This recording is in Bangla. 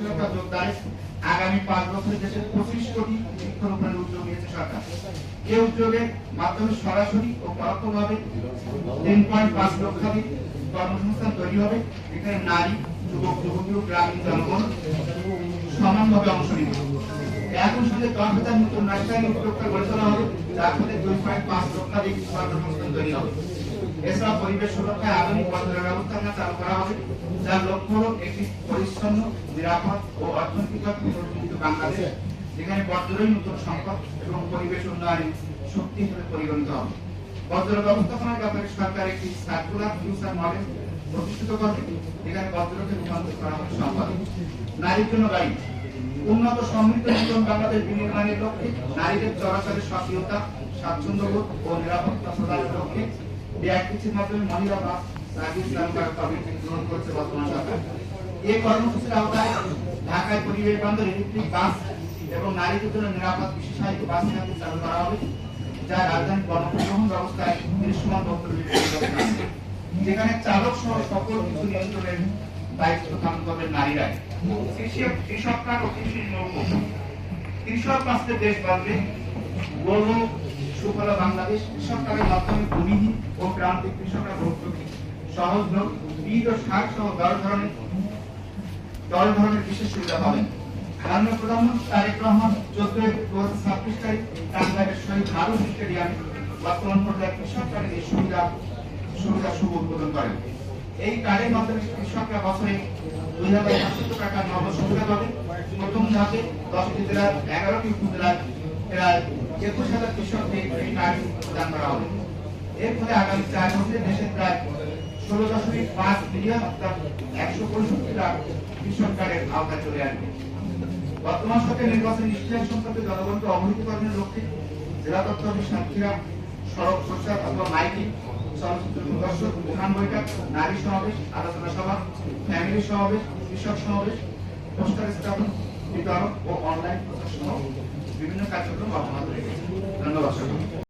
সাক্ষরতা যোগদানে আগামী 5 বছরে দেশের 25 কোটি বৃক্ষরোপণের উদ্যোগ নিয়েছে সরকার। এই উদ্যোগের মাধ্যমে সরাসরি ও পরোক্ষভাবে 3.5 লক্ষাধিক কর্মসংস্থান তৈরি হবে, এখানে নারী, যুবক যুবতী ও গ্রামীণ জনগণ সমানভাবে অংশ নেবে। এখন শুধু 10,000 নতুন রাজশাহী উদ্যোক্তা গড়ে তোলা হবে, যার মধ্যে 2.5 লক্ষাধিক কর্মসংস্থান তৈরি হবে। এছাড়া পরিবেশ সুরক্ষায় আধুনিক বন্দরের ব্যবস্থাপনা চালু করা হবে, যার লক্ষ্য হল একটি পরিচ্ছন্ন, নিরাপদ ও অর্থনৈতিকভাবে পুনরুজ্জীবিত বাংলাদেশ, যেখানে বন্দরই নতুন সম্পদ এবং পরিবেশ উন্নয়নের শক্তি হিসেবে পরিগণিত হবে। বন্দর ব্যবস্থাপনার ব্যাপারে সরকার একটি সার্কুলার ফিউচার মডেল প্রতিষ্ঠিত করবে, যেখানে বন্দরকে রূপান্তর করা হবে সম্পাদক। নারীর জন্য গাড়ি উন্নত সমৃদ্ধ নতুন বাংলাদেশ বিনির্মাণের লক্ষ্যে নারীদের চলাচলের সক্রিয়তা, স্বাচ্ছন্দ্যবোধ ও নিরাপত্তা প্রদানের লক্ষ্যে বিআরটিসির মাধ্যমে মহিলা বাস সার্ভিস চালু করার কমিটি গ্রহণ করছে বর্তমান সরকার। এই কর্মসূচির আওতায় ঢাকায় পরিবেশ বান্ধব ইলেকট্রিক বাস এবং নারীদের জন্য নিরাপদ বিশেষায়িত বাস সার্ভিস চালু করা হবে, যা রাজধানী গণপরিবহন ব্যবস্থায় দৃশ্যমান বক্তব্য যেখানে চালক সহ সকল কিছু নিয়ন্ত্রণের দায়িত্ব পালন করবেন নারীরা। কৃষকরা ও কৃষি নৌকো কৃষক বাঁচতে দেশ বাঁচবে, গর্ব সুফল বাংলাদেশ। কৃষকদের মাধ্যমে ভূমিহীন ও প্রান্তিক কৃষকরা ভর্তুকি, সহজলভ্য বীজ ও সার সহ 10 ধরনের বিশেষ সুবিধা পাবেন। মাননীয় প্রধানমন্ত্রী তারেক রহমান 14/2026 তারিখ টাঙ্গাইলের শহীদ মারুফ স্টেডিয়ামে বর্তমান পর্যায়ে কৃষক কার্ডের এই সুবিধা শুভ উদ্বোধন করেন। এই কার্ডের মাধ্যমে কৃষকরা বছরে 2,500 টাকা নগদ সুবিধা পাবেন। প্রথম ধাপে 10টি জেলার 11টি উপজেলার প্রায় 21,000 কৃষককে এই কার্ড প্রদান করা হবে। এর ফলে আগামী 4 বছরে দেশের প্রায় 16.5 মিলিয়ন অর্থাৎ 165 লাখ কৃষক কার্ডের আওতায় চলে আসবে। বর্তমান সরকার নির্বাচন ইশতেহার সম্পর্কে জনগণকে অবহিত করার লক্ষ্যে জেলা তথ্য অফিস সাতক্ষীরা সড়ক প্রচার অথবা মাইকিং, চলচ্চিত্র প্রদর্শন, উঠান বৈঠক, নারী সমাবেশ, আলোচনা সভা, ফ্যামিলি সমাবেশ, কৃষক সমাবেশ, পোস্টার স্থাপন, বিতরণ ও অনলাইন প্রচার সহ বিভিন্ন কার্যক্রম অব্যাহত রেখেছে। ধন্যবাদ।